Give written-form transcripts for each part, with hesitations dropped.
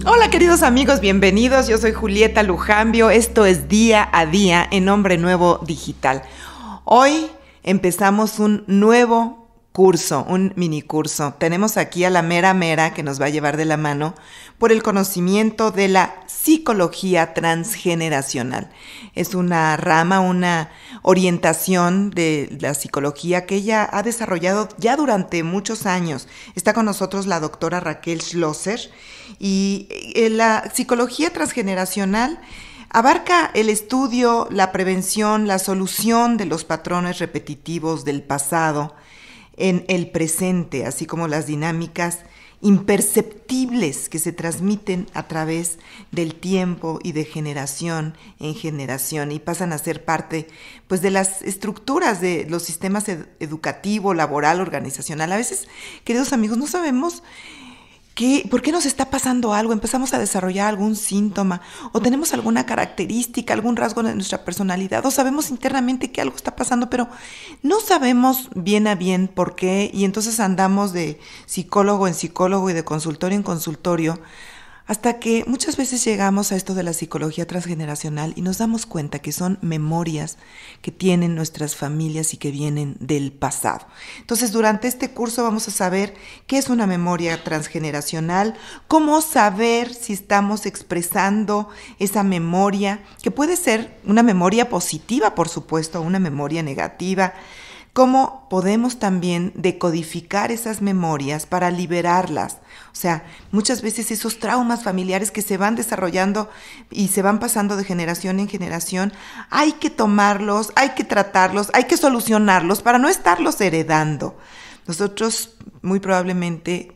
Hola queridos amigos, bienvenidos. Yo soy Julieta Lujambio. Esto es Día a Día en Hombre Nuevo Digital. Hoy empezamos un nuevo curso, un mini curso. Tenemos aquí a la mera que nos va a llevar de la mano por el conocimiento de la psicología transgeneracional. Es una rama, una orientación de la psicología que ella ha desarrollado ya durante muchos años. Está con nosotros la doctora Raquel Schlosser y la psicología transgeneracional abarca el estudio, la prevención, la solución de los patrones repetitivos del pasado en el presente, así como las dinámicas imperceptibles que se transmiten a través del tiempo y de generación en generación y pasan a ser parte pues de las estructuras de los sistemas educativo, laboral, organizacional. A veces, queridos amigos, no sabemos ¿por qué nos está pasando algo? Empezamos a desarrollar algún síntoma o tenemos alguna característica, algún rasgo de nuestra personalidad o sabemos internamente que algo está pasando, pero no sabemos bien a bien por qué y entonces andamos de psicólogo en psicólogo y de consultorio en consultorio hasta que muchas veces llegamos a esto de la psicología transgeneracional y nos damos cuenta que son memorias que tienen nuestras familias y que vienen del pasado. Entonces, durante este curso vamos a saber qué es una memoria transgeneracional, cómo saber si estamos expresando esa memoria, que puede ser una memoria positiva, por supuesto, o una memoria negativa, cómo podemos también decodificar esas memorias para liberarlas. O sea, muchas veces esos traumas familiares que se van desarrollando y se van pasando de generación en generación, hay que tomarlos, hay que tratarlos, hay que solucionarlos para no estarlos heredando. Nosotros muy probablemente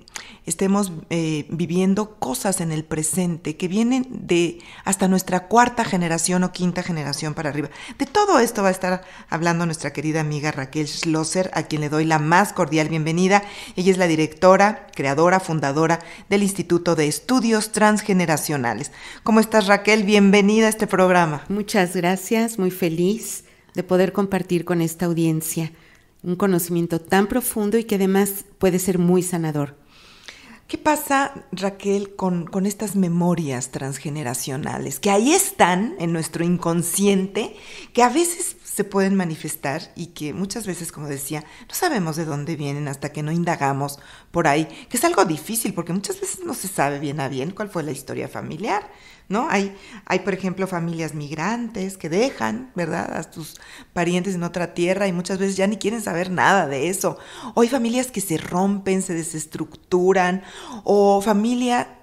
estemos viviendo cosas en el presente que vienen de hasta nuestra cuarta generación o quinta generación para arriba. De todo esto va a estar hablando nuestra querida amiga Raquel Schlosser, a quien le doy la más cordial bienvenida. Ella es la directora, creadora, fundadora del Instituto de Estudios Transgeneracionales. ¿Cómo estás, Raquel? Bienvenida a este programa. Muchas gracias, muy feliz de poder compartir con esta audiencia un conocimiento tan profundo y que además puede ser muy sanador. ¿Qué pasa, Raquel, con estas memorias transgeneracionales que ahí están en nuestro inconsciente, que a veces se pueden manifestar y que muchas veces, como decía, no sabemos de dónde vienen hasta que no indagamos por ahí, que es algo difícil porque muchas veces no se sabe bien a bien cuál fue la historia familiar, ¿no? Hay, por ejemplo, familias migrantes que dejan, ¿verdad?, a sus parientes en otra tierra y muchas veces ya ni quieren saber nada de eso. O hay familias que se rompen, se desestructuran, o familia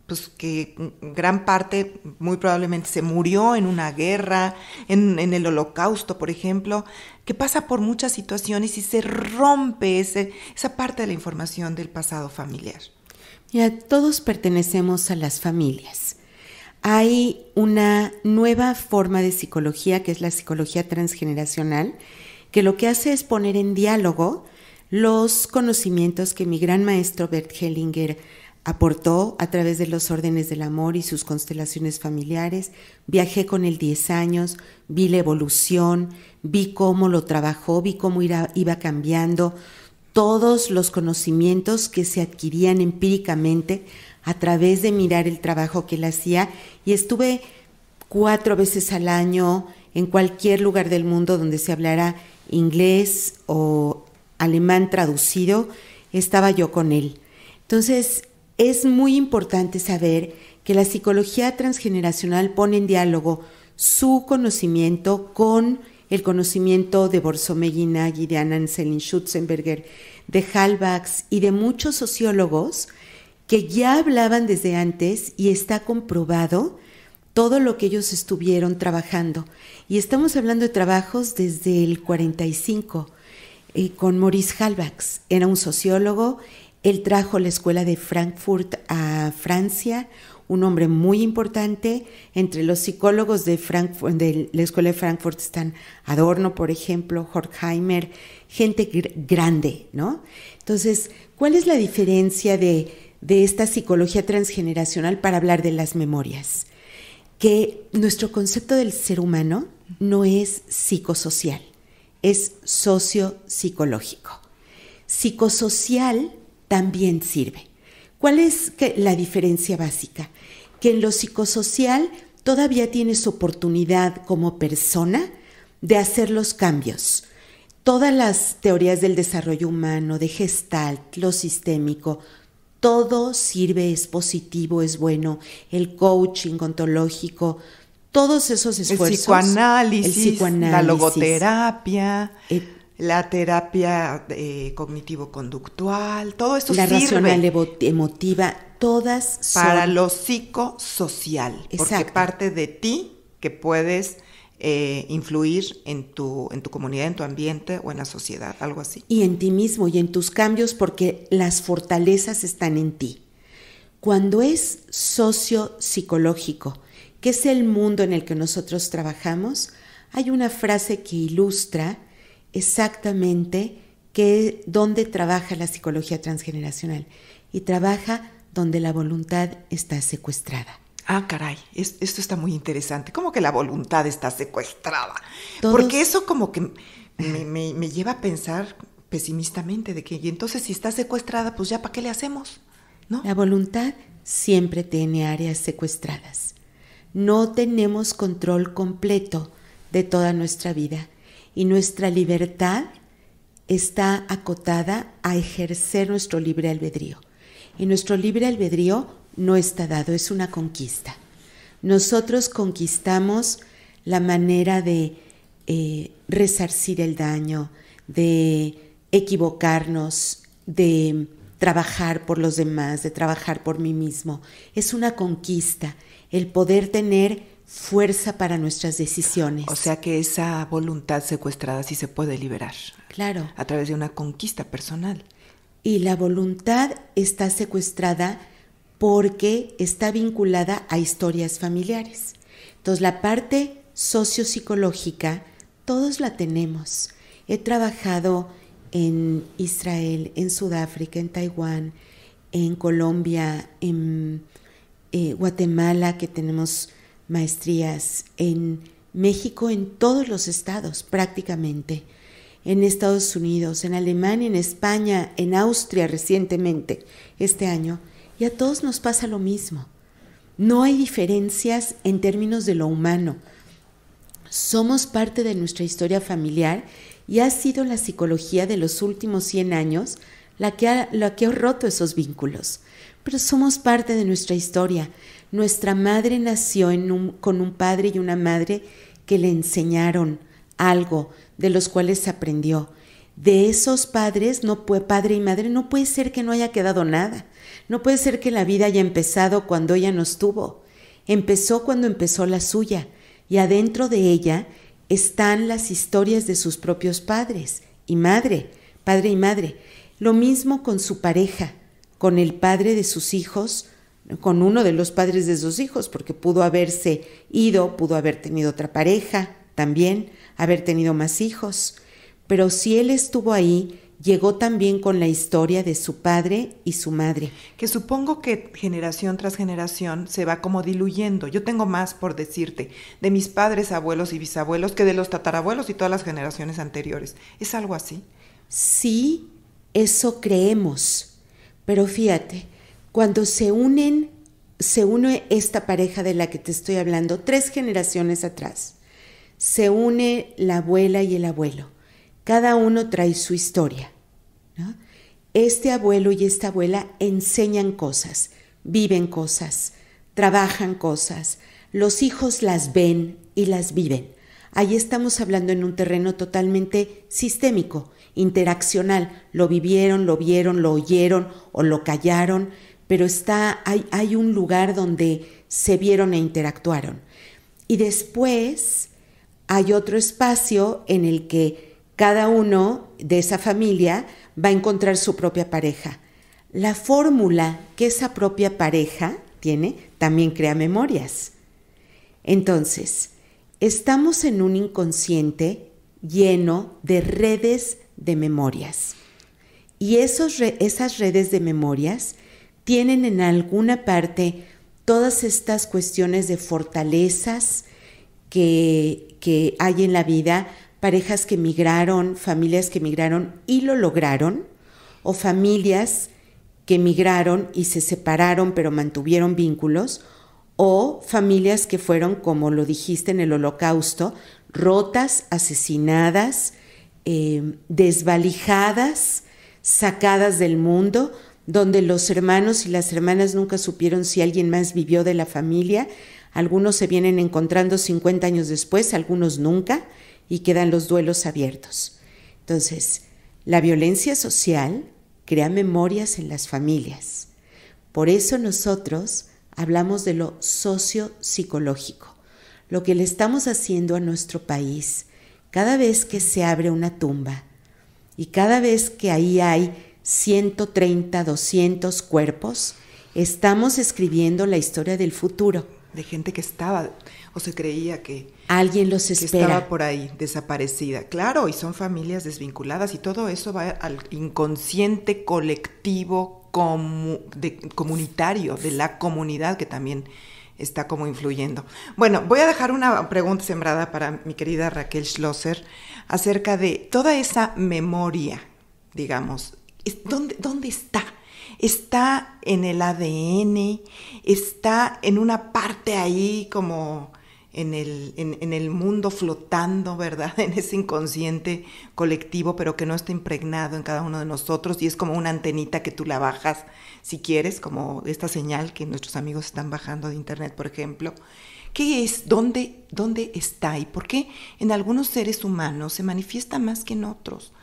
pues que gran parte muy probablemente se murió en una guerra, en el Holocausto, por ejemplo, que pasa por muchas situaciones y se rompe esa parte de la información del pasado familiar. Mira, todos pertenecemos a las familias. Hay una nueva forma de psicología, que es la psicología transgeneracional, que lo que hace es poner en diálogo los conocimientos que mi gran maestro Bert Hellinger aportó a través de los órdenes del amor y sus constelaciones familiares. Viajé con él 10 años, vi la evolución, vi cómo lo trabajó, vi cómo iba cambiando todos los conocimientos que se adquirían empíricamente a través de mirar el trabajo que él hacía, y estuve 4 veces al año en cualquier lugar del mundo donde se hablara inglés o alemán traducido, estaba yo con él. Entonces, es muy importante saber que la psicología transgeneracional pone en diálogo su conocimiento con el conocimiento de Borzomé-Guinagui, de Anand Selin-Schutzenberger, de Hallbachs y de muchos sociólogos que ya hablaban desde antes y está comprobado todo lo que ellos estuvieron trabajando. Y estamos hablando de trabajos desde el 45, con Maurice Hallbachs. Era un sociólogo. Él trajo la escuela de Frankfurt a Francia, un hombre muy importante. Entre los psicólogos de la escuela de Frankfurt están Adorno, por ejemplo, Horkheimer, gente grande, ¿no? Entonces, ¿cuál es la diferencia de esta psicología transgeneracional para hablar de las memorias? Que nuestro concepto del ser humano no es psicosocial, es sociopsicológico. Psicosocial también sirve. ¿Cuál es la diferencia básica? Que en lo psicosocial todavía tienes oportunidad como persona de hacer los cambios. Todas las teorías del desarrollo humano, de Gestalt, lo sistémico, todo sirve, es positivo, es bueno. El coaching ontológico, todos esos esfuerzos. El psicoanálisis, la logoterapia, la terapia cognitivo-conductual, todo esto la sirve. La racional emotiva, todas son para lo psicosocial. Exacto. Porque parte de ti que puedes influir en tu comunidad, en tu ambiente o en la sociedad, algo así. Y en ti mismo y en tus cambios, porque las fortalezas están en ti. Cuando es sociopsicológico, que es el mundo en el que nosotros trabajamos, hay una frase que ilustra exactamente dónde trabaja la psicología transgeneracional. Y trabaja donde la voluntad está secuestrada. Ah, caray, esto está muy interesante. ¿Cómo que la voluntad está secuestrada? Porque eso como que me lleva a pensar pesimistamente de que, y entonces si está secuestrada, pues ya ¿para qué le hacemos? ¿No? La voluntad siempre tiene áreas secuestradas. No tenemos control completo de toda nuestra vida y nuestra libertad está acotada a ejercer nuestro libre albedrío. Y nuestro libre albedrío no está dado, es una conquista. Nosotros conquistamos la manera de resarcir el daño, de equivocarnos, de trabajar por los demás, de trabajar por mí mismo. Es una conquista, el poder tener fuerza para nuestras decisiones. O sea que esa voluntad secuestrada sí se puede liberar. Claro. A través de una conquista personal. Y la voluntad está secuestrada porque está vinculada a historias familiares. Entonces, la parte sociopsicológica, todos la tenemos. He trabajado en Israel, en Sudáfrica, en Taiwán, en Colombia, en Guatemala, que tenemos maestrías, en México, en todos los estados prácticamente, en Estados Unidos, en Alemania, en España, en Austria recientemente, este año. Y a todos nos pasa lo mismo. No hay diferencias en términos de lo humano. Somos parte de nuestra historia familiar y ha sido la psicología de los últimos 100 años la que ha roto esos vínculos. Pero somos parte de nuestra historia. Nuestra madre nació con un padre y una madre que le enseñaron algo de los cuales aprendió. De esos padres, padre y madre, no puede ser que no haya quedado nada. No puede ser que la vida haya empezado cuando ella nos tuvo. Empezó cuando empezó la suya, y adentro de ella están las historias de sus propios padres y madre, padre y madre. Lo mismo con su pareja, con el padre de sus hijos, con uno de los padres de sus hijos, porque pudo haberse ido, pudo haber tenido otra pareja también, haber tenido más hijos. Pero si él estuvo ahí, llegó también con la historia de su padre y su madre. Que supongo que generación tras generación se va como diluyendo. Yo tengo más por decirte de mis padres, abuelos y bisabuelos que de los tatarabuelos y todas las generaciones anteriores. ¿Es algo así? Sí, eso creemos. Pero fíjate, cuando se une esta pareja de la que te estoy hablando, 3 generaciones atrás, se une la abuela y el abuelo. Cada uno trae su historia, ¿no? Este abuelo y esta abuela enseñan cosas, viven cosas, trabajan cosas. Los hijos las ven y las viven. Ahí estamos hablando en un terreno totalmente sistémico, interaccional. Lo vivieron, lo vieron, lo oyeron o lo callaron, pero hay un lugar donde se vieron e interactuaron. Y después hay otro espacio en el que cada uno de esa familia va a encontrar su propia pareja. La fórmula que esa propia pareja tiene también crea memorias. Entonces, estamos en un inconsciente lleno de redes de memorias. Y esas redes de memorias tienen en alguna parte todas estas cuestiones de fortalezas que hay en la vida, parejas que migraron, familias que migraron y lo lograron, o familias que emigraron y se separaron pero mantuvieron vínculos, o familias que fueron, como lo dijiste, en el Holocausto, rotas, asesinadas, desvalijadas, sacadas del mundo, donde los hermanos y las hermanas nunca supieron si alguien más vivió de la familia. Algunos se vienen encontrando 50 años después, algunos nunca, y quedan los duelos abiertos. Entonces, la violencia social crea memorias en las familias. Por eso nosotros hablamos de lo sociopsicológico, lo que le estamos haciendo a nuestro país cada vez que se abre una tumba y cada vez que ahí hay 130, 200 cuerpos, estamos escribiendo la historia del futuro. De gente que estaba o se creía que alguien los espera, que estaba por ahí desaparecida. Claro, y son familias desvinculadas y todo eso va al inconsciente colectivo comunitario de la comunidad que también está como influyendo. Bueno, voy a dejar una pregunta sembrada para mi querida Raquel Schlosser acerca de toda esa memoria, digamos. ¿Dónde está? ¿Está en el ADN? ¿Está en una parte ahí como en el mundo flotando, ¿verdad? En ese inconsciente colectivo, pero que no está impregnado en cada uno de nosotros y es como una antenita que tú la bajas si quieres, como esta señal que nuestros amigos están bajando de internet, por ejemplo. ¿Qué es? ¿Dónde está? ¿Y por qué en algunos seres humanos se manifiesta más que en otros?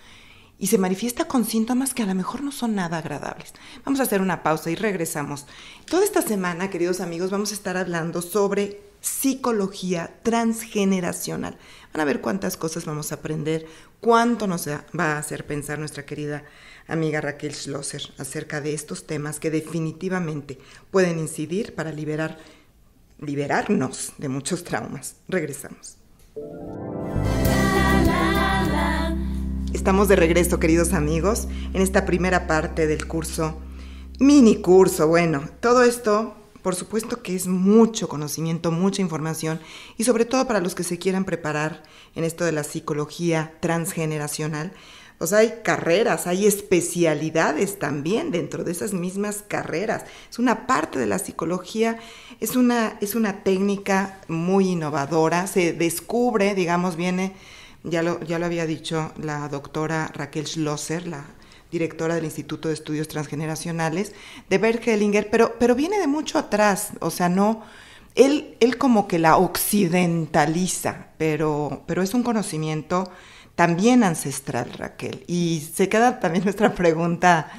Y se manifiesta con síntomas que a lo mejor no son nada agradables. Vamos a hacer una pausa y regresamos. Toda esta semana, queridos amigos, vamos a estar hablando sobre psicología transgeneracional. Van a ver cuántas cosas vamos a aprender, cuánto nos va a hacer pensar nuestra querida amiga Raquel Schlosser acerca de estos temas que definitivamente pueden incidir para liberarnos de muchos traumas. Regresamos. Estamos de regreso, queridos amigos, en esta primera parte del curso, mini curso. Bueno, todo esto, por supuesto que es mucho conocimiento, mucha información, y sobre todo para los que se quieran preparar en esto de la psicología transgeneracional, pues hay carreras, hay especialidades también dentro de esas mismas carreras. Es una parte de la psicología, es una técnica muy innovadora, se descubre, digamos, viene... Ya lo había dicho la doctora Raquel Schlosser, la directora del Instituto de Estudios Transgeneracionales, de Bert Hellinger, pero viene de mucho atrás, o sea, no, él como que la occidentaliza, pero es un conocimiento también ancestral, Raquel. Y se queda también nuestra pregunta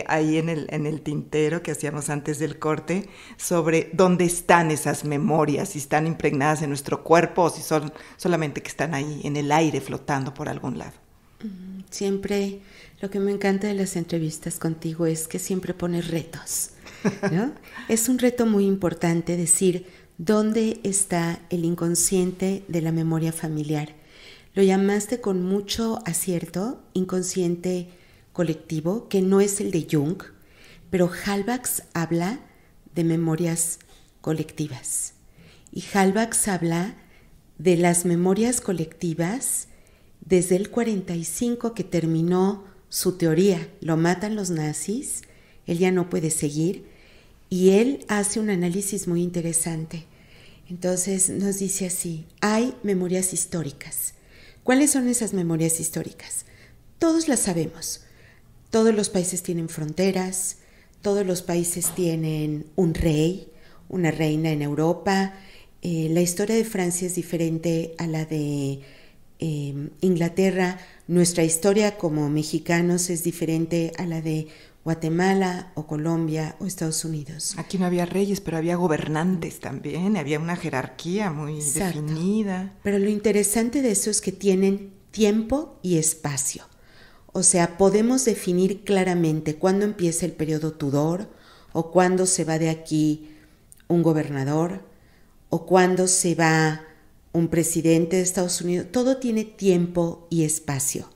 ahí en el tintero que hacíamos antes del corte sobre dónde están esas memorias, si están impregnadas en nuestro cuerpo o si son solamente que están ahí en el aire flotando por algún lado. Siempre lo que me encanta de las entrevistas contigo es que siempre pones retos, ¿no? Es un reto muy importante decir dónde está el inconsciente de la memoria familiar. Lo llamaste con mucho acierto, inconsciente colectivo, que no es el de Jung, pero Halbach habla de memorias colectivas. Y Halbach habla de las memorias colectivas desde el 45 que terminó su teoría. Lo matan los nazis, él ya no puede seguir, y él hace un análisis muy interesante. Entonces nos dice así, hay memorias históricas. ¿Cuáles son esas memorias históricas? Todos las sabemos. Todos los países tienen fronteras, todos los países tienen un rey, una reina en Europa. La historia de Francia es diferente a la de Inglaterra. Nuestra historia como mexicanos es diferente a la de Guatemala o Colombia o Estados Unidos. Aquí no había reyes, pero había gobernantes también, había una jerarquía muy definida. Pero lo interesante de eso es que tienen tiempo y espacio. O sea, podemos definir claramente cuándo empieza el periodo Tudor o cuándo se va de aquí un gobernador o cuándo se va un presidente de Estados Unidos. Todo tiene tiempo y espacio.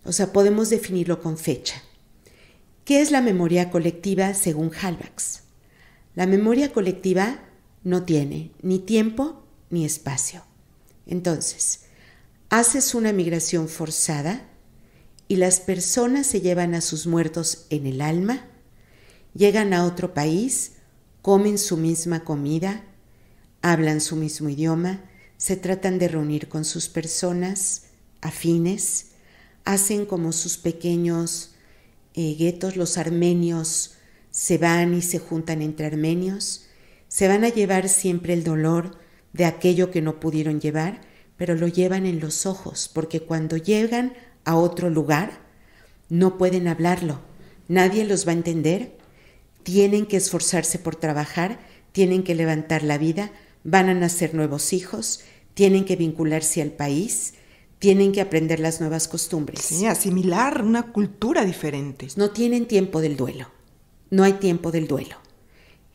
O sea, podemos definirlo con fecha. ¿Qué es la memoria colectiva según Halbach? La memoria colectiva no tiene ni tiempo ni espacio. Entonces, haces una migración forzada y las personas se llevan a sus muertos en el alma, llegan a otro país, comen su misma comida, hablan su mismo idioma, se tratan de reunir con sus personas afines, hacen como sus pequeños guetos. Los armenios se van y se juntan entre armenios, se van a llevar siempre el dolor de aquello que no pudieron llevar, pero lo llevan en los ojos, porque cuando llegan a otro lugar no pueden hablarlo, nadie los va a entender, tienen que esforzarse por trabajar, tienen que levantar la vida, van a nacer nuevos hijos, tienen que vincularse al país, tienen que aprender las nuevas costumbres. Sí, asimilar una cultura diferente. No tienen tiempo del duelo, no hay tiempo del duelo.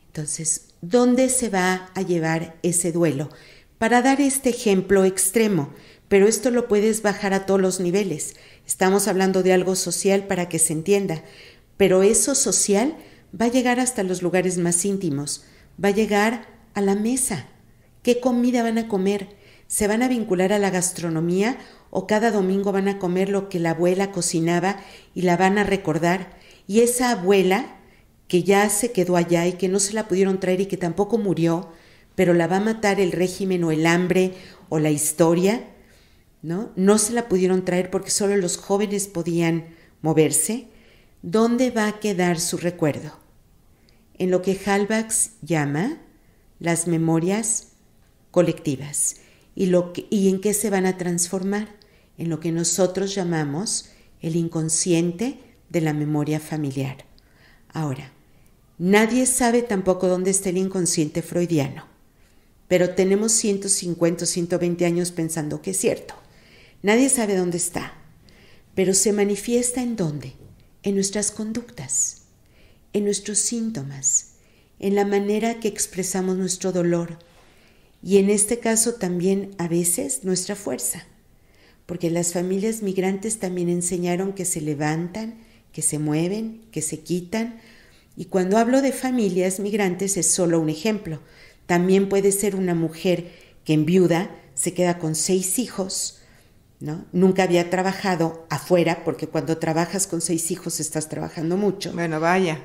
Entonces, ¿dónde se va a llevar ese duelo? Para dar este ejemplo extremo, pero esto lo puedes bajar a todos los niveles. Estamos hablando de algo social para que se entienda, pero eso social va a llegar hasta los lugares más íntimos, va a llegar a la mesa. ¿Qué comida van a comer? ¿Se van a vincular a la gastronomía o cada domingo van a comer lo que la abuela cocinaba y la van a recordar? Y esa abuela que ya se quedó allá y que no se la pudieron traer y que tampoco murió, pero la va a matar el régimen o el hambre o la historia, ¿no? No se la pudieron traer porque solo los jóvenes podían moverse. ¿Dónde va a quedar su recuerdo? En lo que Hallbax llama las memorias colectivas. ¿Y en qué se van a transformar? En lo que nosotros llamamos el inconsciente de la memoria familiar. Ahora, nadie sabe tampoco dónde está el inconsciente freudiano, pero tenemos 150 o 120 años pensando que es cierto. Nadie sabe dónde está, pero se manifiesta ¿en dónde? En nuestras conductas, en nuestros síntomas, en la manera que expresamos nuestro dolor y en este caso también a veces nuestra fuerza, porque las familias migrantes también enseñaron que se levantan, que se mueven, que se quitan. Y cuando hablo de familias migrantes es solo un ejemplo. También puede ser una mujer que enviuda, se queda con 6 hijos, ¿no? Nunca había trabajado afuera, porque cuando trabajas con 6 hijos estás trabajando mucho. Bueno, vaya.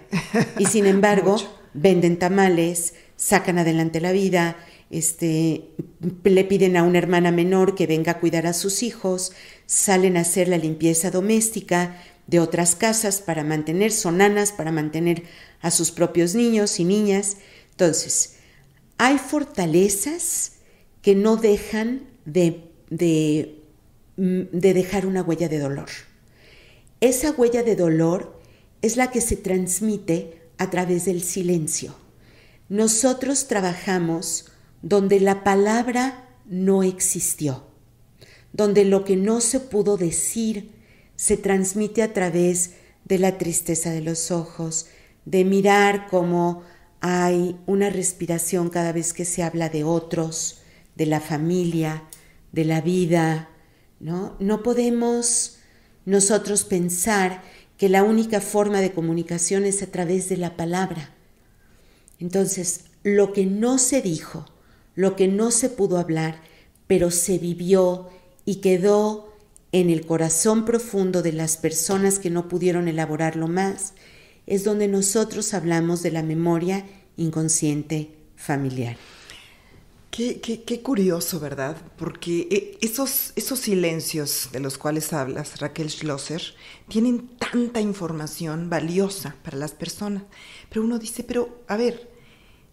Y sin embargo, venden tamales, sacan adelante la vida, le piden a una hermana menor que venga a cuidar a sus hijos, salen a hacer la limpieza doméstica de otras casas para mantener, son nanas para mantener a sus propios niños y niñas. Entonces, hay fortalezas que no dejan de dejar una huella de dolor. Esa huella de dolor es la que se transmite a través del silencio. Nosotros trabajamos donde la palabra no existió, donde lo que no se pudo decir se transmite a través de la tristeza de los ojos, de mirar cómo hay una respiración cada vez que se habla de otros, de la familia, de la vida, ¿no? No podemos nosotros pensar que la única forma de comunicación es a través de la palabra. Entonces, lo que no se dijo, lo que no se pudo hablar, pero se vivió y quedó en el corazón profundo de las personas que no pudieron elaborarlo más, es donde nosotros hablamos de la memoria inconsciente familiar. Qué curioso, ¿verdad? Porque esos silencios de los cuales hablas, Raquel Schlosser, tienen tanta información valiosa para las personas. Pero uno dice, pero a ver,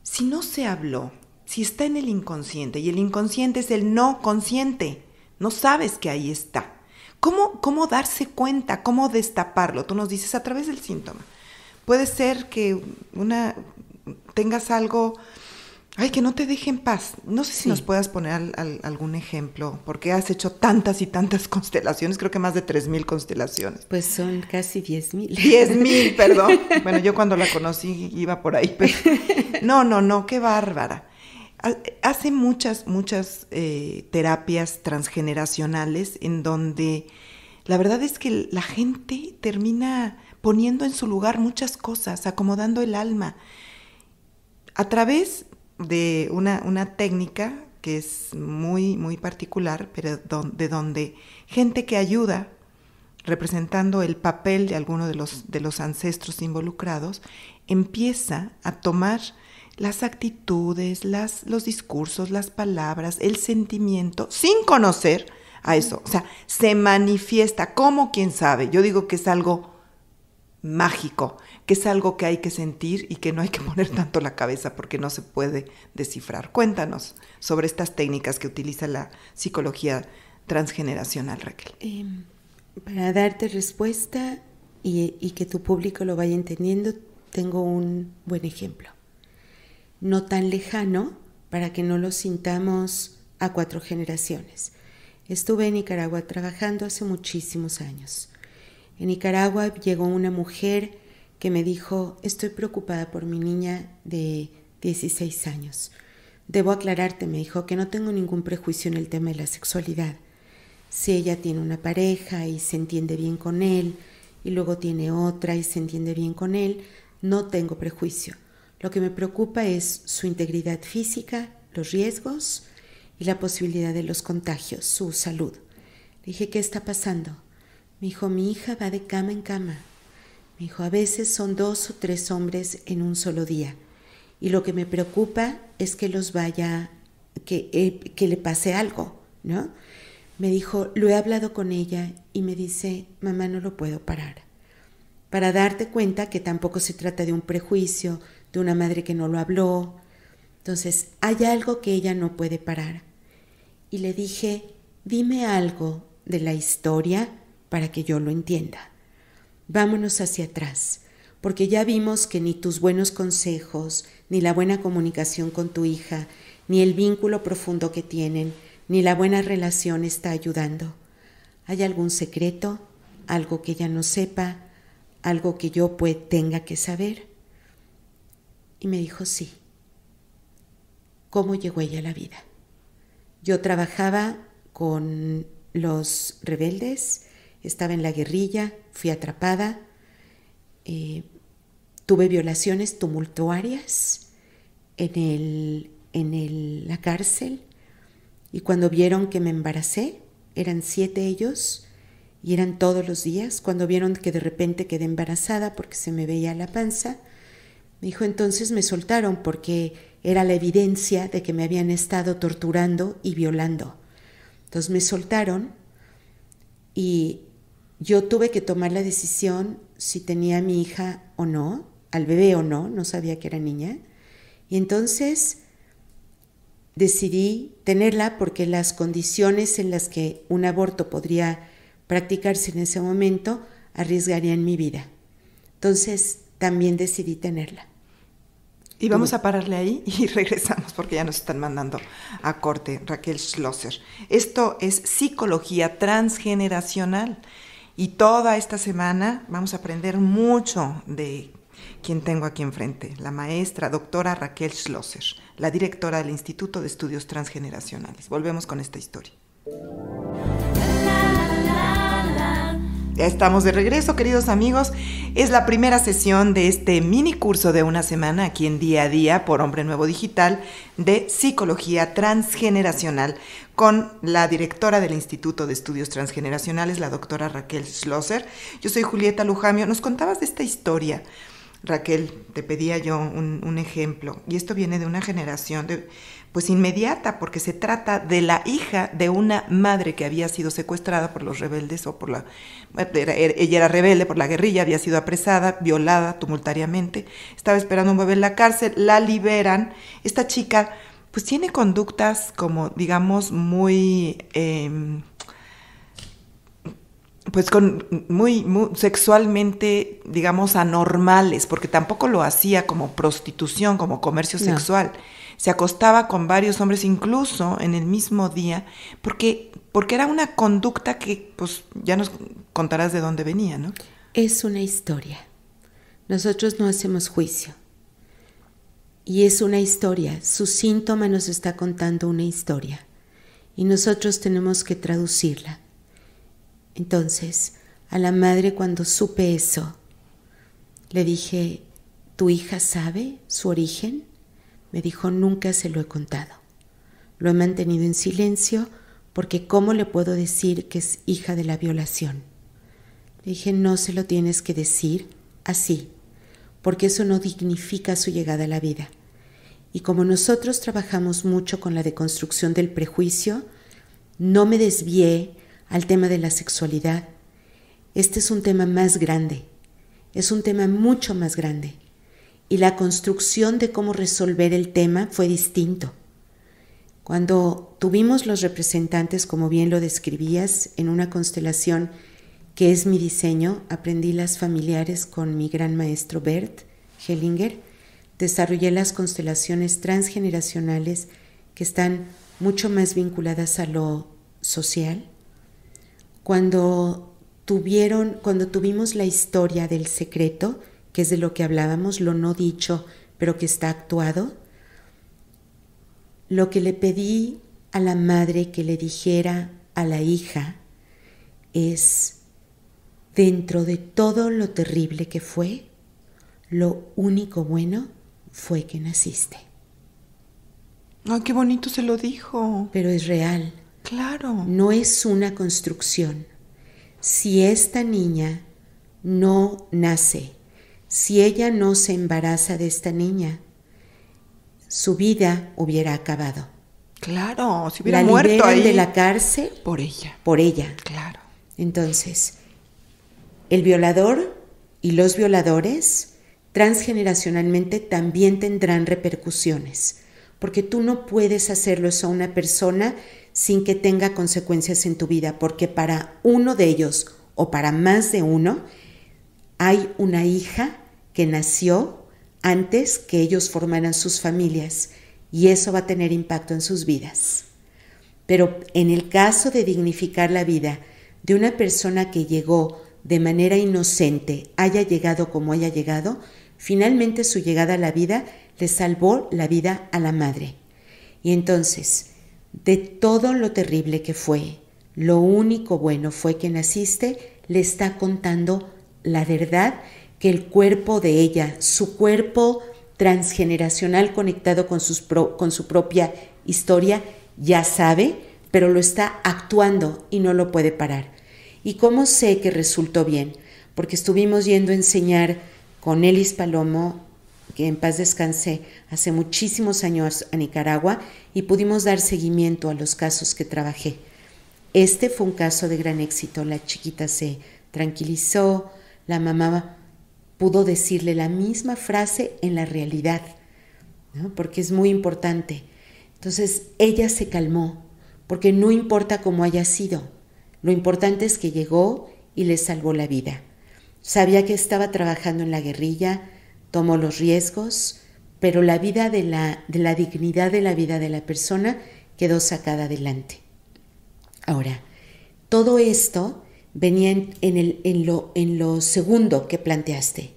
si no se habló, si está en el inconsciente, y el inconsciente es el no consciente, no sabes que ahí está. ¿Cómo darse cuenta? ¿Cómo destaparlo? Tú nos dices a través del síntoma. Puede ser que tengas algo, que no te deje en paz. No sé si nos puedas poner algún ejemplo, porque has hecho tantas y tantas constelaciones, creo que más de 3,000 constelaciones. Pues son casi 10,000. 10,000, perdón. Bueno, yo cuando la conocí iba por ahí, pero no, qué bárbara. Hace muchas terapias transgeneracionales en donde la verdad es que la gente termina poniendo en su lugar muchas cosas, acomodando el alma, a través de una técnica que es muy, muy particular, pero de donde gente que ayuda representando el papel de alguno de los ancestros involucrados, empieza a tomar las actitudes, los discursos, las palabras, el sentimiento, sin conocer a eso. O sea, se manifiesta como quien sabe. Yo digo que es algo mágico, que es algo que hay que sentir y que no hay que poner tanto la cabeza porque no se puede descifrar. Cuéntanos sobre estas técnicas que utiliza la psicología transgeneracional, Raquel. Para darte respuesta y que tu público lo vaya entendiendo, tengo un buen ejemplo. No tan lejano para que no lo sintamos a 4 generaciones. Estuve en Nicaragua trabajando hace muchísimos años. En Nicaragua llegó una mujer que me dijo: estoy preocupada por mi niña de 16 años. Debo aclararte, me dijo, que no tengo ningún prejuicio en el tema de la sexualidad. Si ella tiene una pareja y se entiende bien con él, y luego tiene otra y se entiende bien con él, no tengo prejuicio. Lo que me preocupa es su integridad física, los riesgos y la posibilidad de los contagios, su salud. Le dije: ¿qué está pasando? Me dijo: mi hija va de cama en cama. Me dijo: a veces son 2 o 3 hombres en un solo día. Y lo que me preocupa es que que le pase algo, ¿no? Me dijo: lo he hablado con ella y me dice: mamá, no lo puedo parar. Para darte cuenta que tampoco se trata de un prejuicio, de una madre que no lo habló. Entonces, hay algo que ella no puede parar. Y le dije: dime algo de la historia para que yo lo entienda. Vámonos hacia atrás, porque ya vimos que ni tus buenos consejos, ni la buena comunicación con tu hija, ni el vínculo profundo que tienen, ni la buena relación está ayudando. ¿Hay algún secreto? ¿Algo que ella no sepa? ¿Algo que yo tenga que saber? Y me dijo: sí. ¿Cómo llegó ella a la vida? Yo trabajaba con los rebeldes, estaba en la guerrilla, fui atrapada, tuve violaciones tumultuarias en la cárcel, y cuando vieron que me embaracé, eran 7 ellos y eran todos los días. Cuando vieron que de repente quedé embarazada porque se me veía la panza, me dijo: entonces me soltaron porque era la evidencia de que me habían estado torturando y violando. Entonces me soltaron y yo tuve que tomar la decisión si tenía a mi hija o no, al bebé o no, no sabía que era niña. Y entonces decidí tenerla porque las condiciones en las que un aborto podría practicarse en ese momento arriesgarían mi vida. Entonces también decidí tenerla. Y vamos a pararle ahí y regresamos porque ya nos están mandando a corte. Raquel Schlosser. Esto es psicología transgeneracional y toda esta semana vamos a aprender mucho de quien tengo aquí enfrente, la maestra doctora Raquel Schlosser, la directora del Instituto de Estudios Transgeneracionales. Volvemos con esta historia. Ya estamos de regreso, queridos amigos. Es la primera sesión de este mini curso de una semana aquí en Día a Día por Hombre Nuevo Digital de Psicología Transgeneracional con la directora del Instituto de Estudios Transgeneracionales, la doctora Raquel Schlosser. Yo soy Julieta Lujambio. Nos contabas de esta historia, Raquel, te pedía yo un ejemplo, y esto viene de una generación pues inmediata, porque se trata de la hija de una madre que había sido secuestrada por los rebeldes ella era rebelde por la guerrilla, había sido apresada, violada tumultuariamente, estaba esperando un bebé en la cárcel, la liberan. Esta chica pues tiene conductas como digamos muy muy sexualmente, digamos, anormales, porque tampoco lo hacía como prostitución, como comercio sexual. Se acostaba con varios hombres, incluso en el mismo día, porque era una conducta que, pues, ya nos contarás de dónde venía, ¿no? Es una historia. Nosotros no hacemos juicio. Y es una historia. Su síntoma nos está contando una historia. Y nosotros tenemos que traducirla. Entonces, a la madre, cuando supe eso, le dije: ¿tu hija sabe su origen? Me dijo: nunca se lo he contado. Lo he mantenido en silencio porque ¿cómo le puedo decir que es hija de la violación? Le dije, no se lo tienes que decir así, porque eso no dignifica su llegada a la vida. Y como nosotros trabajamos mucho con la deconstrucción del prejuicio, no me desvié al tema de la sexualidad. Este es un tema más grande, es un tema mucho más grande. Y la construcción de cómo resolver el tema fue distinto. Cuando tuvimos los representantes, como bien lo describías, en una constelación que es mi diseño, aprendí las familiares con mi gran maestro Bert Hellinger, desarrollé las constelaciones transgeneracionales que están mucho más vinculadas a lo social. Cuando tuvimos la historia del secreto, que es de lo que hablábamos, lo no dicho, pero que está actuado, lo que le pedí a la madre que le dijera a la hija es, dentro de todo lo terrible que fue, lo único bueno fue que naciste. Ay, qué bonito se lo dijo. Pero es real. Claro. No es una construcción. Si esta niña no nace, si ella no se embaraza de esta niña, su vida hubiera acabado. Claro, si hubiera la muerto liberan ahí. De la cárcel Por ella. Por ella. Claro. Entonces, el violador y los violadores transgeneracionalmente también tendrán repercusiones, porque tú no puedes hacerlo eso a una persona sin que tenga consecuencias en tu vida, porque para uno de ellos o para más de uno hay una hija que nació antes que ellos formaran sus familias y eso va a tener impacto en sus vidas. Pero en el caso de dignificar la vida de una persona que llegó de manera inocente, haya llegado como haya llegado, finalmente su llegada a la vida le salvó la vida a la madre. Y entonces, de todo lo terrible que fue, lo único bueno fue que naciste, le está contando la verdad que el cuerpo de ella, su cuerpo transgeneracional conectado con su propia historia, ya sabe, pero lo está actuando y no lo puede parar. ¿Y cómo sé que resultó bien? Porque estuvimos yendo a enseñar con Elis Palomo, que en paz descanse, hace muchísimos años a Nicaragua, y pudimos dar seguimiento a los casos que trabajé. Este fue un caso de gran éxito. La chiquita se tranquilizó, la mamá pudo decirle la misma frase en la realidad, ¿no? Porque es muy importante. Entonces ella se calmó, porque no importa cómo haya sido, lo importante es que llegó y le salvó la vida. Sabía que estaba trabajando en la guerrilla, tomó los riesgos, pero la vida de la dignidad de la vida de la persona quedó sacada adelante. Ahora, todo esto venía en lo segundo que planteaste.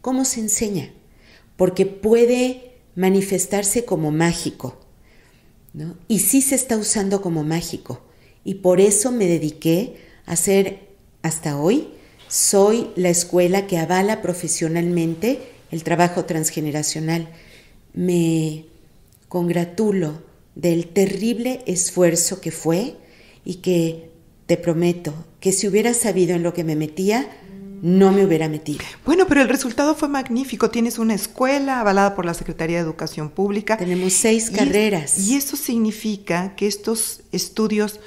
¿Cómo se enseña? Porque puede manifestarse como mágico, ¿no? Y sí se está usando como mágico. Y por eso me dediqué a hacer, hasta hoy, soy la escuela que avala profesionalmente el trabajo transgeneracional. Me congratulo del terrible esfuerzo que fue y que te prometo que si hubiera sabido en lo que me metía, no me hubiera metido. Bueno, pero el resultado fue magnífico. Tienes una escuela avalada por la Secretaría de Educación Pública. Tenemos 6 carreras. Y eso significa que estos estudios,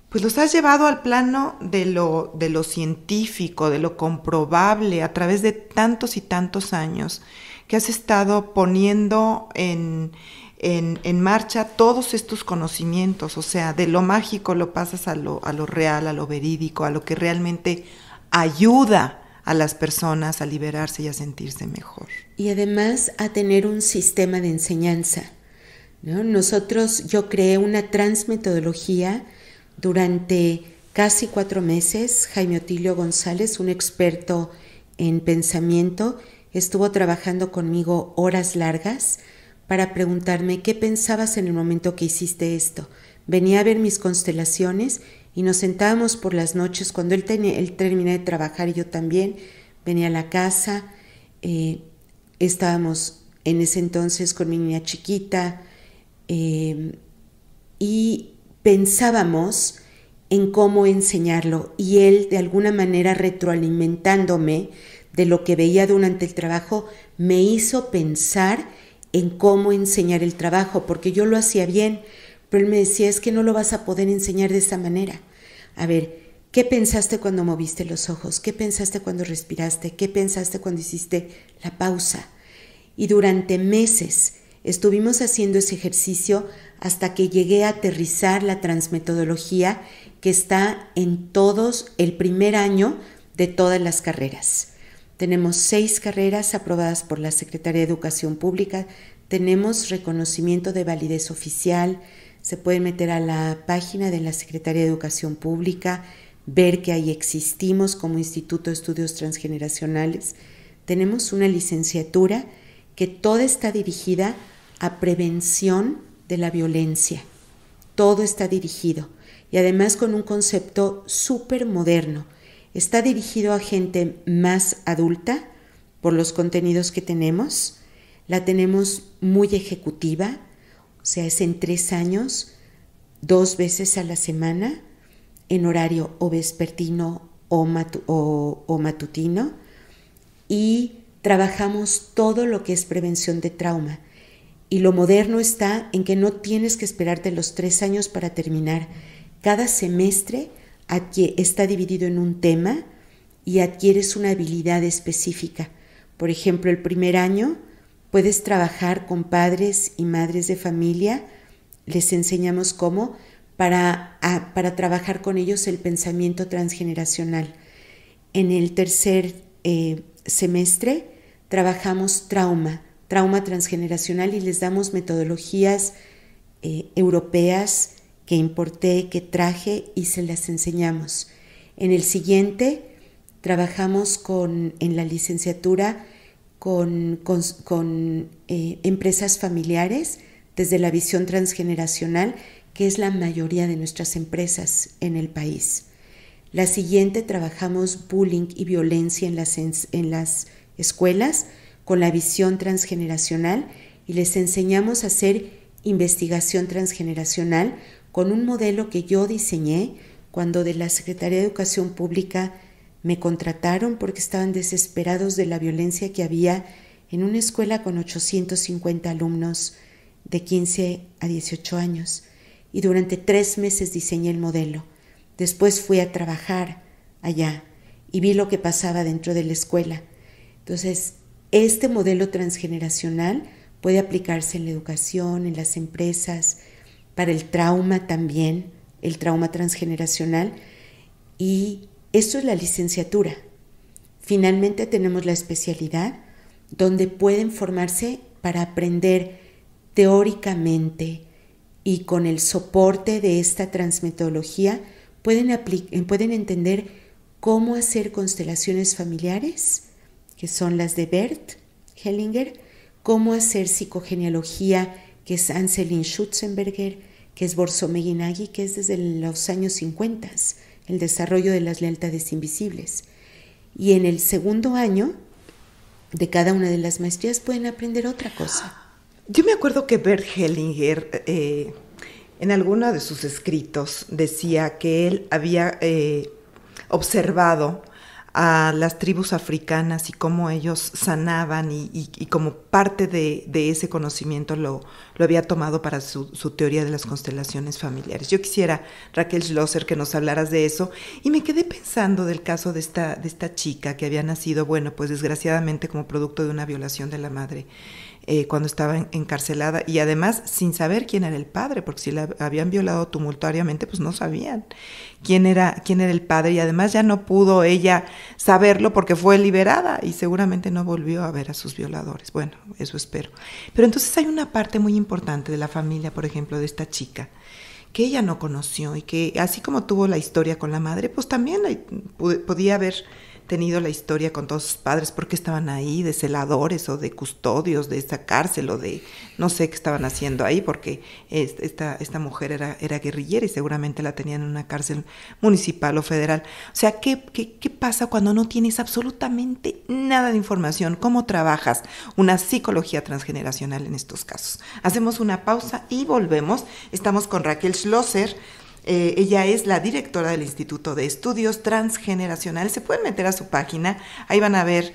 pues los has llevado al plano de lo científico, de lo comprobable, a través de tantos y tantos años que has estado poniendo en marcha todos estos conocimientos. O sea, de lo mágico lo pasas a lo real, a lo verídico, a lo que realmente ayuda a las personas a liberarse y a sentirse mejor. Y además a tener un sistema de enseñanza, ¿no? Yo creé una transmetodología durante casi 4 meses. Jaime Otilio González, un experto en pensamiento, estuvo trabajando conmigo horas largas para preguntarme qué pensabas en el momento que hiciste esto. Venía a ver mis constelaciones y nos sentábamos por las noches cuando él terminaba de trabajar y yo también. Venía a la casa, estábamos en ese entonces con mi niña chiquita y pensábamos en cómo enseñarlo, y él de alguna manera retroalimentándome de lo que veía durante el trabajo me hizo pensar en cómo enseñar el trabajo, porque yo lo hacía bien, pero él me decía, es que no lo vas a poder enseñar de esta manera. A ver, ¿qué pensaste cuando moviste los ojos? ¿Qué pensaste cuando respiraste? ¿Qué pensaste cuando hiciste la pausa? Y durante meses estuvimos haciendo ese ejercicio hasta que llegué a aterrizar la transmetodología que está en todos el primer año de todas las carreras. Tenemos 6 carreras aprobadas por la Secretaría de Educación Pública, tenemos reconocimiento de validez oficial, se pueden meter a la página de la Secretaría de Educación Pública, ver que ahí existimos como Instituto de Estudios Transgeneracionales. Tenemos una licenciatura que toda está dirigida a prevención de la violencia. Todo está dirigido y además con un concepto súper moderno. Está dirigido a gente más adulta por los contenidos que tenemos. La tenemos muy ejecutiva, o sea, es en 3 años, 2 veces a la semana, en horario o vespertino o matutino, y trabajamos todo lo que es prevención de trauma. Y lo moderno está en que no tienes que esperarte los 3 años para terminar. Cada semestre está dividido en un tema y adquieres una habilidad específica. Por ejemplo, el primer año puedes trabajar con padres y madres de familia. Les enseñamos cómo para trabajar con ellos el pensamiento transgeneracional. En el tercer semestre trabajamos trauma transgeneracional y les damos metodologías europeas que importé, que traje y se las enseñamos. En el siguiente trabajamos en la licenciatura con empresas familiares desde la visión transgeneracional, que es la mayoría de nuestras empresas en el país. La siguiente trabajamos bullying y violencia en las escuelas con la visión transgeneracional y les enseñamos a hacer investigación transgeneracional con un modelo que yo diseñé cuando de la Secretaría de Educación Pública me contrataron porque estaban desesperados de la violencia que había en una escuela con 850 alumnos de 15 a 18 años. Y durante 3 meses diseñé el modelo. Después fui a trabajar allá y vi lo que pasaba dentro de la escuela. Entonces, este modelo transgeneracional puede aplicarse en la educación, en las empresas, para el trauma también, el trauma transgeneracional, y esto es la licenciatura. Finalmente tenemos la especialidad, donde pueden formarse para aprender teóricamente y con el soporte de esta transmetodología pueden entender cómo hacer constelaciones familiares, que son las de Bert Hellinger, cómo hacer psicogenealogía, que es Anselin Schutzenberger, que es Borzomegui Nagy, que es desde los años 50, el desarrollo de las lealtades invisibles. Y en el segundo año de cada una de las maestrías pueden aprender otra cosa. Yo me acuerdo que Bert Hellinger en alguno de sus escritos decía que él había observado a las tribus africanas y cómo ellos sanaban y como parte de ese conocimiento lo había tomado para su teoría de las constelaciones familiares. Yo quisiera, Raquel Schlosser, que nos hablaras de eso, y me quedé pensando del caso de esta chica que había nacido, bueno, pues desgraciadamente como producto de una violación de la madre cuando estaba encarcelada, y además sin saber quién era el padre, porque si la habían violado tumultuariamente, pues no sabían quién era el padre, y además ya no pudo ella saberlo porque fue liberada y seguramente no volvió a ver a sus violadores. Bueno, eso espero. Pero entonces hay una parte muy importante de la familia, por ejemplo, de esta chica, que ella no conoció y que así como tuvo la historia con la madre, pues también podía haber tenido la historia con todos sus padres, porque estaban ahí de celadores o de custodios de esta cárcel o de no sé qué estaban haciendo ahí, porque esta mujer era guerrillera y seguramente la tenían en una cárcel municipal o federal. O sea, ¿qué pasa cuando no tienes absolutamente nada de información? ¿Cómo trabajas una psicología transgeneracional en estos casos? Hacemos una pausa y volvemos. Estamos con Raquel Schlosser, Ella es la directora del Instituto de Estudios Transgeneracionales. Se pueden meter a su página, ahí van a ver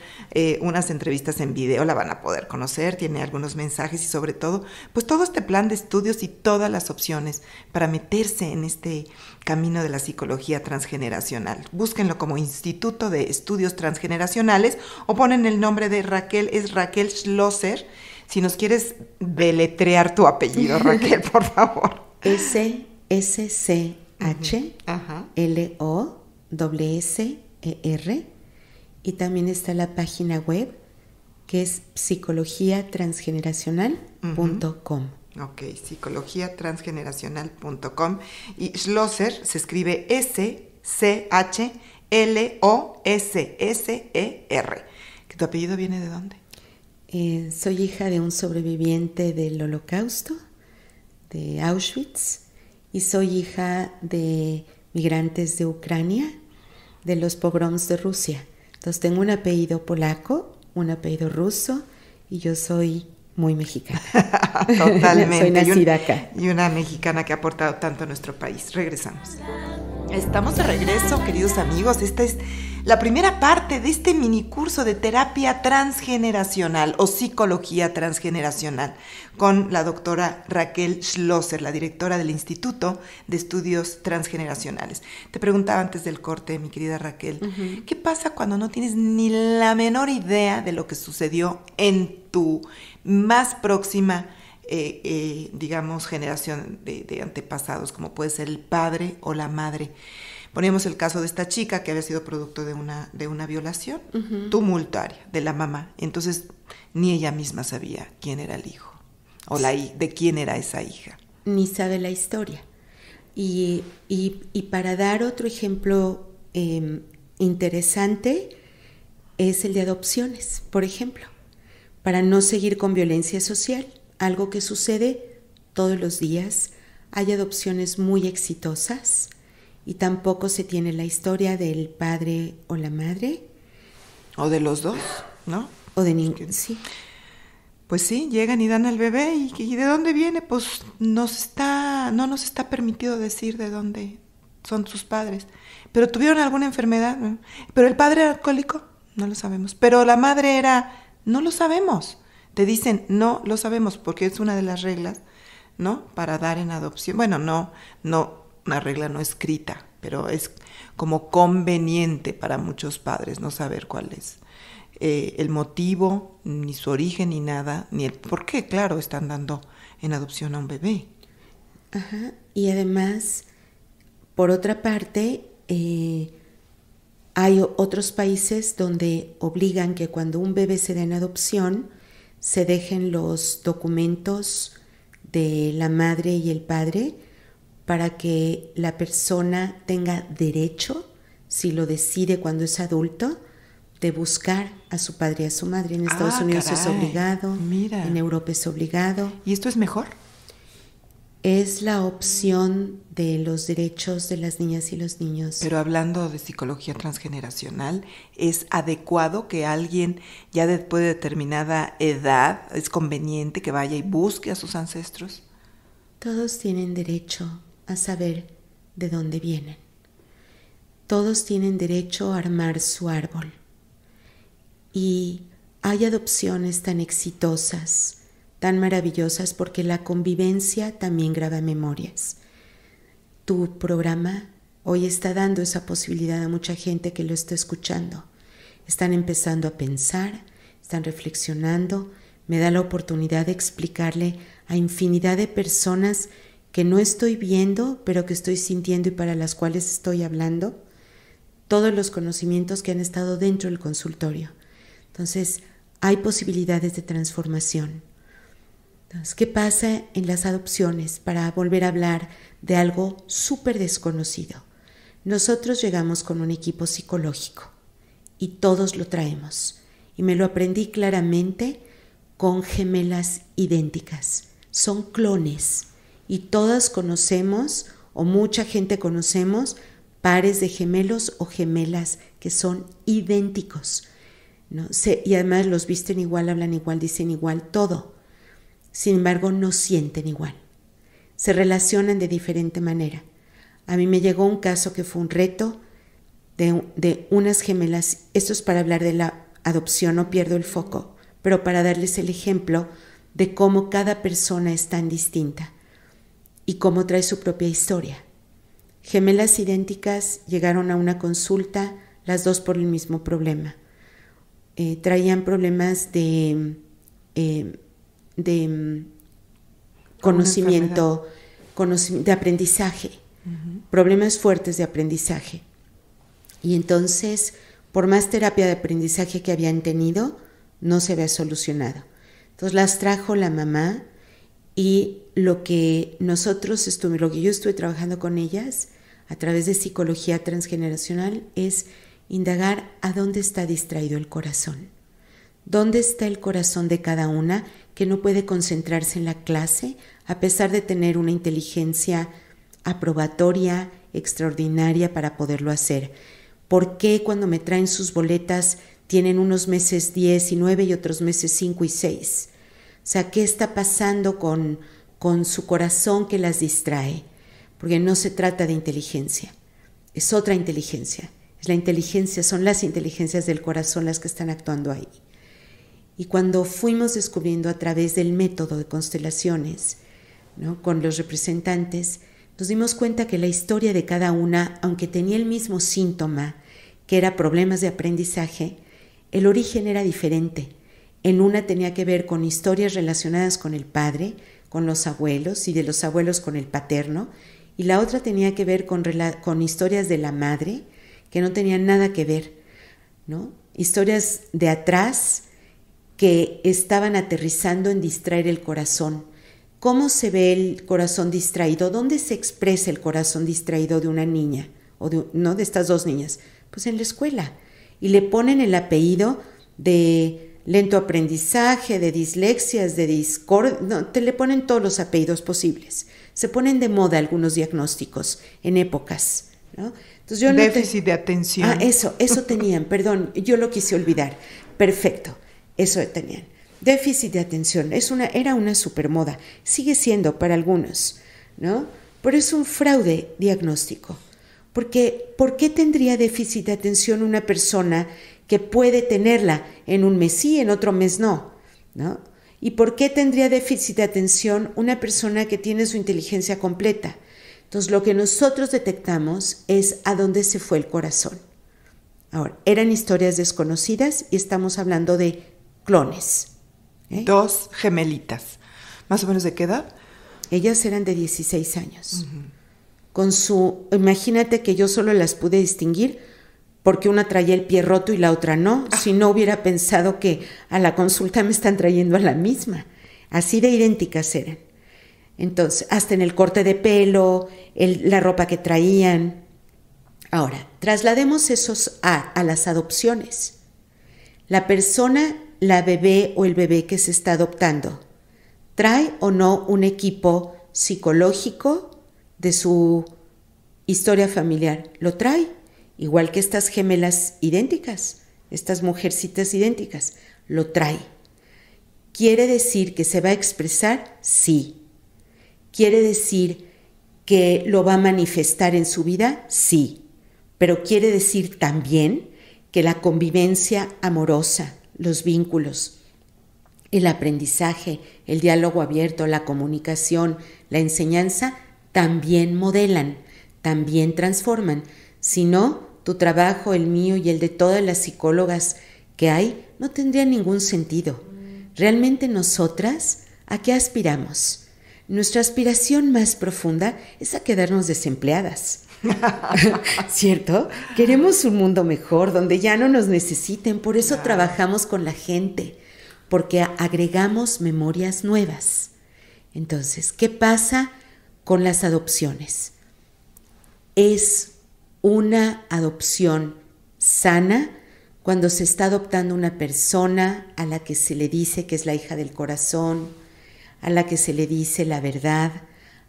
unas entrevistas en video, la van a poder conocer, tiene algunos mensajes y sobre todo, pues todo este plan de estudios y todas las opciones para meterse en este camino de la psicología transgeneracional. Búsquenlo como Instituto de Estudios Transgeneracionales o ponen el nombre de Raquel, es Raquel Schlosser. Si nos quieres deletrear tu apellido, Raquel, por favor. SCHLOSSER, y también está la página web que es psicologiatransgeneracional.com. Ok, psicologiatransgeneracional.com, y Schlosser se escribe SCHLOSSER. ¿Tu apellido viene de dónde? Soy hija de un sobreviviente del Holocausto, de Auschwitz, y soy hija de migrantes de Ucrania, de los pogroms de Rusia. Entonces tengo un apellido polaco, un apellido ruso, y yo soy muy mexicana. Totalmente. Soy nacida acá. Y una mexicana que ha aportado tanto a nuestro país. Regresamos. Estamos de regreso, queridos amigos. Esta es la primera parte de este minicurso de terapia transgeneracional o psicología transgeneracional con la doctora Raquel Schlosser, la directora del Instituto de Estudios Transgeneracionales. Te preguntaba antes del corte, mi querida Raquel, ¿qué pasa cuando no tienes ni la menor idea de lo que sucedió en tu más próxima digamos, generación de antepasados, como puede ser el padre o la madre? Poníamos el caso de esta chica que había sido producto de una violación tumultuaria de la mamá. Entonces, ni ella misma sabía quién era el hijo o de quién era esa hija. Ni sabe la historia. Y para dar otro ejemplo interesante es el de adopciones, por ejemplo, para no seguir con violencia social. Algo que sucede todos los días. Hay adopciones muy exitosas y tampoco se tiene la historia del padre o la madre. O de los dos, ¿no? O de ninguno, sí. Pues sí, llegan y dan al bebé. ¿Y de dónde viene? Pues no nos está permitido decir de dónde son sus padres. ¿Pero tuvieron alguna enfermedad? ¿No? ¿Pero el padre era alcohólico? No lo sabemos. ¿Pero la madre era? No lo sabemos. Te dicen, no lo sabemos, porque es una de las reglas, ¿no? Para dar en adopción. Bueno, no, una regla no escrita, pero es como conveniente para muchos padres no saber cuál es el motivo, ni su origen, ni nada, ni el por qué, claro, están dando en adopción a un bebé. Ajá, y además, por otra parte, hay otros países donde obligan que cuando un bebé se da en adopción, se dejen los documentos de la madre y el padre para que la persona tenga derecho, si lo decide cuando es adulto, de buscar a su padre y a su madre. En Estados Unidos es obligado, mira. En Europa es obligado. ¿Y esto es mejor? Es la opción de los derechos de las niñas y los niños. Pero hablando de psicología transgeneracional, ¿es adecuado que alguien ya después de determinada edad, es conveniente que vaya y busque a sus ancestros? Todos tienen derecho a saber de dónde vienen. Todos tienen derecho a armar su árbol. Y hay adopciones tan exitosas, tan maravillosas, porque la convivencia también graba memorias. Tu programa hoy está dando esa posibilidad a mucha gente que lo está escuchando. Están empezando a pensar, están reflexionando. Me da la oportunidad de explicarle a infinidad de personas que no estoy viendo, pero que estoy sintiendo y para las cuales estoy hablando, todos los conocimientos que han estado dentro del consultorio. Entonces, hay posibilidades de transformación. Entonces, ¿qué pasa en las adopciones? Para volver a hablar de algo súper desconocido. Nosotros llegamos con un equipo psicológico y todos lo traemos. Y me lo aprendí claramente con gemelas idénticas. Son clones y todas conocemos, o mucha gente conocemos, pares de gemelos o gemelas que son idénticos, ¿no? Y además los visten igual, hablan igual, dicen igual, todo. Sin embargo, no sienten igual. Se relacionan de diferente manera. A mí me llegó un caso que fue un reto de unas gemelas. Esto es para hablar de la adopción, no pierdo el foco, pero para darles el ejemplo de cómo cada persona es tan distinta y cómo trae su propia historia. Gemelas idénticas llegaron a una consulta, las dos por el mismo problema. Traían problemas de conocimiento, de aprendizaje, problemas fuertes de aprendizaje. Y entonces, por más terapia de aprendizaje que habían tenido, no se había solucionado. Entonces las trajo la mamá y lo que yo estuve trabajando con ellas a través de psicología transgeneracional es indagar a dónde está distraído el corazón. ¿Dónde está el corazón de cada una que no puede concentrarse en la clase a pesar de tener una inteligencia aprobatoria, extraordinaria para poderlo hacer? ¿Por qué cuando me traen sus boletas tienen unos meses 10 y 9 y otros meses 5 y 6? O sea, ¿qué está pasando con su corazón que las distrae? Porque no se trata de inteligencia, es otra inteligencia. Son las inteligencias del corazón las que están actuando ahí. Y cuando fuimos descubriendo a través del método de constelaciones, ¿no?, con los representantes, nos dimos cuenta que la historia de cada una, aunque tenía el mismo síntoma, que era problemas de aprendizaje, el origen era diferente. En una tenía que ver con historias relacionadas con el padre, con los abuelos y de los abuelos con el paterno, y la otra tenía que ver con historias de la madre que no tenían nada que ver, ¿no? Historias de atrás que estaban aterrizando en distraer el corazón. ¿Cómo se ve el corazón distraído? ¿Dónde se expresa el corazón distraído de una niña? ¿No? De estas dos niñas. Pues en la escuela. Y le ponen el apellido de lento aprendizaje, de dislexias, de discordia. No, le ponen todos los apellidos posibles. Se ponen de moda algunos diagnósticos en épocas, ¿no? Entonces déficit de atención. Eso tenían, perdón, yo lo quise olvidar. Perfecto, eso tenían. Déficit de atención, era una supermoda, sigue siendo para algunos, ¿no? Pero es un fraude diagnóstico. Porque, ¿por qué tendría déficit de atención una persona que puede tenerla en un mes sí, en otro mes no, ¿no? ¿Y por qué tendría déficit de atención una persona que tiene su inteligencia completa? Entonces, lo que nosotros detectamos es a dónde se fue el corazón. Ahora, eran historias desconocidas y estamos hablando de clones. Dos gemelitas. ¿Más o menos de qué edad? Ellas eran de 16 años. Imagínate que yo solo las pude distinguir porque una traía el pie roto y la otra no. Si no hubiera pensado que a la consulta me están trayendo a la misma. Así de idénticas eran. Entonces, hasta en el corte de pelo, la ropa que traían. Ahora, traslademos esos a las adopciones. La persona, la bebé o el bebé que se está adoptando, ¿trae o no un equipo psicológico de su historia familiar? Lo trae, igual que estas gemelas idénticas, estas mujercitas idénticas, lo trae. ¿Quiere decir que se va a expresar? Sí. ¿Quiere decir que lo va a manifestar en su vida? Sí. Pero quiere decir también que la convivencia amorosa, los vínculos, el aprendizaje, el diálogo abierto, la comunicación, la enseñanza, también modelan, también transforman. Si no, tu trabajo, el mío y el de todas las psicólogas que hay, no tendría ningún sentido. Realmente nosotras, ¿a qué aspiramos? Nuestra aspiración más profunda es a quedarnos desempleadas. ¿Cierto? Queremos un mundo mejor, donde ya no nos necesiten, por eso trabajamos con la gente, porque agregamos memorias nuevas. Entonces, ¿qué pasa con las adopciones? Es una adopción sana cuando se está adoptando una persona a la que se le dice que es la hija del corazón, a la que se le dice la verdad,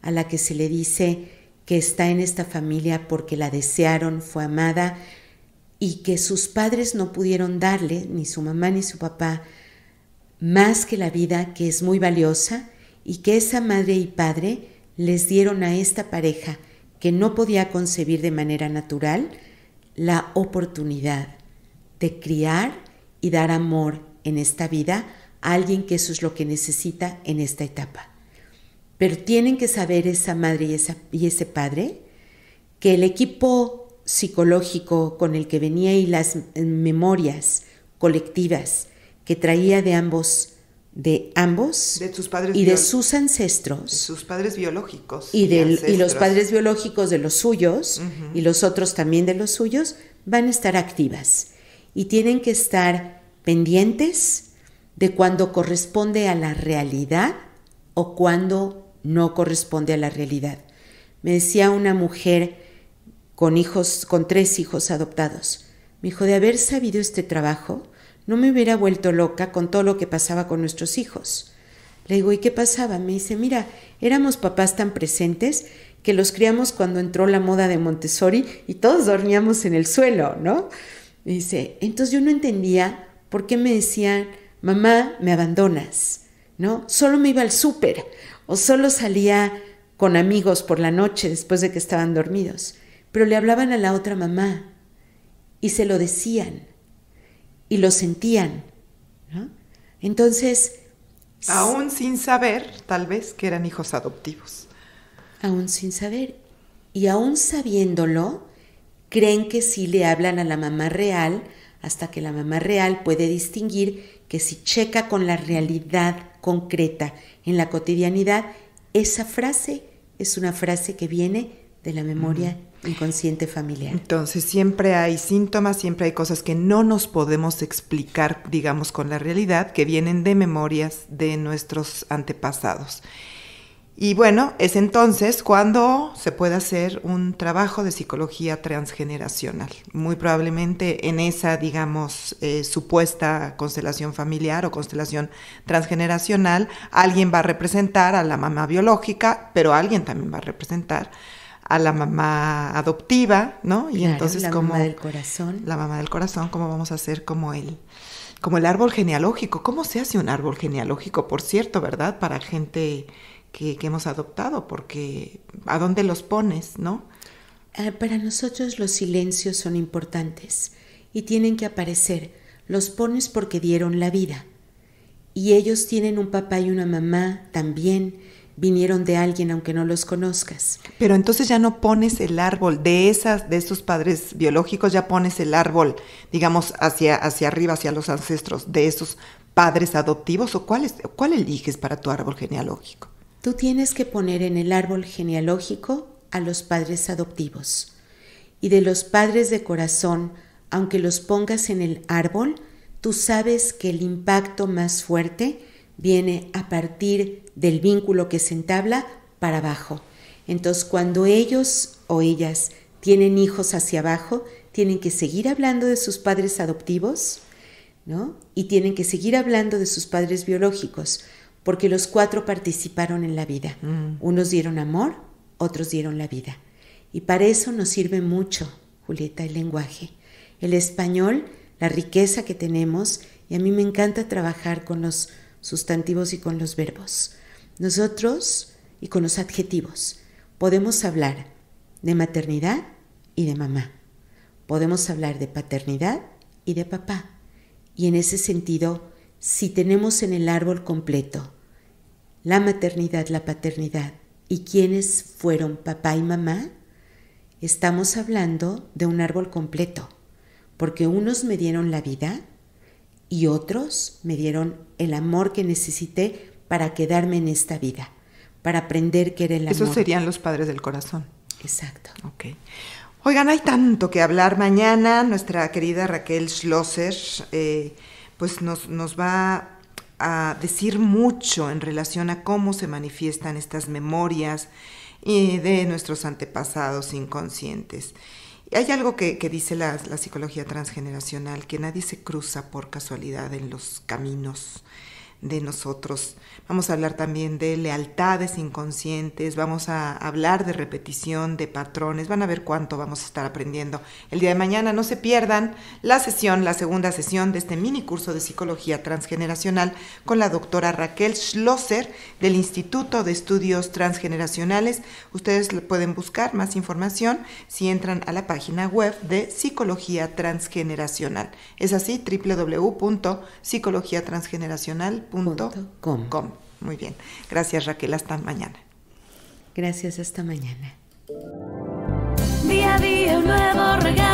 a la que se le dice que está en esta familia porque la desearon, fue amada y que sus padres no pudieron darle, ni su mamá ni su papá, más que la vida, que es muy valiosa, y que esa madre y padre les dieron a esta pareja que no podía concebir de manera natural la oportunidad de criar y dar amor en esta vida a alguien que eso es lo que necesita en esta etapa. Pero tienen que saber esa madre y ese padre que el equipo psicológico con el que venía y las memorias colectivas que traía de ambos, de sus padres y de sus ancestros, de sus padres biológicos y los padres biológicos de los suyos, y los otros también de los suyos, van a estar activas y tienen que estar pendientes de cuando corresponde a la realidad o cuando no corresponde a la realidad. Me decía una mujer con 3 hijos adoptados, me dijo, de haber sabido este trabajo, no me hubiera vuelto loca con todo lo que pasaba con nuestros hijos. Le digo, ¿y qué pasaba? Me dice, mira, éramos papás tan presentes que los criamos cuando entró la moda de Montessori y todos dormíamos en el suelo, ¿no? Me dice, entonces yo no entendía por qué me decían, mamá, me abandonas, ¿no? Solo me iba al súper o solo salía con amigos por la noche después de que estaban dormidos. Pero le hablaban a la otra mamá y se lo decían y lo sentían, ¿no? Entonces, aún sin saber, tal vez, que eran hijos adoptivos. Aún sin saber. Y aún sabiéndolo, creen que sí le hablan a la mamá real, hasta que la mamá real puede distinguir que si checa con la realidad concreta en la cotidianidad, esa frase es una frase que viene de la memoria inconsciente familiar. Entonces siempre hay síntomas, siempre hay cosas que no nos podemos explicar, digamos, con la realidad, que vienen de memorias de nuestros antepasados. Y bueno, es entonces cuando se puede hacer un trabajo de psicología transgeneracional. Muy probablemente en esa, digamos, supuesta constelación familiar o constelación transgeneracional, alguien va a representar a la mamá biológica, pero alguien también va a representar a la mamá adoptiva, ¿no? Y claro, entonces la como mamá del corazón. La mamá del corazón, ¿cómo vamos a hacer como el árbol genealógico? ¿Cómo se hace un árbol genealógico, por cierto, verdad? Para gente que hemos adoptado, porque ¿a dónde los pones, no? Para nosotros los silencios son importantes y tienen que aparecer. Los pones porque dieron la vida. Y ellos tienen un papá y una mamá también, vinieron de alguien aunque no los conozcas. Pero entonces ya no pones el árbol de esos padres biológicos, ya pones el árbol, digamos, hacia arriba, hacia los ancestros de esos padres adoptivos, ¿o cuál eliges para tu árbol genealógico? Tú tienes que poner en el árbol genealógico a los padres adoptivos. Y de los padres de corazón, aunque los pongas en el árbol, tú sabes que el impacto más fuerte viene a partir del vínculo que se entabla para abajo. Entonces, cuando ellos o ellas tienen hijos hacia abajo, tienen que seguir hablando de sus padres adoptivos, ¿no? Y tienen que seguir hablando de sus padres biológicos, porque los 4 participaron en la vida. Unos dieron amor, otros dieron la vida. Y para eso nos sirve mucho, Julieta, el lenguaje. El español, la riqueza que tenemos, y a mí me encanta trabajar con los sustantivos y con los verbos. Nosotros, y con los adjetivos, podemos hablar de maternidad y de mamá. Podemos hablar de paternidad y de papá. Y en ese sentido, si tenemos en el árbol completo la maternidad, la paternidad y quiénes fueron papá y mamá, estamos hablando de un árbol completo, porque unos me dieron la vida y otros me dieron el amor que necesité para quedarme en esta vida, para aprender qué era el amor. Esos serían los padres del corazón. Exacto. Ok. Oigan, hay tanto que hablar. Mañana nuestra querida Raquel Schlosser pues nos va a decir mucho en relación a cómo se manifiestan estas memorias de nuestros antepasados inconscientes. Y hay algo que dice la psicología transgeneracional, que nadie se cruza por casualidad en los caminos de nosotros. Vamos a hablar también de lealtades inconscientes, vamos a hablar de repetición, de patrones. Van a ver cuánto vamos a estar aprendiendo el día de mañana. No se pierdan la segunda sesión de este mini curso de psicología transgeneracional con la doctora Raquel Schlosser del Instituto de Estudios Transgeneracionales. Ustedes pueden buscar más información si entran a la página web de Psicología Transgeneracional. Es así, www.psicologiatransgeneracional.com. Muy bien. Gracias, Raquel. Hasta mañana. Gracias, hasta mañana. Día a día un nuevo regalo.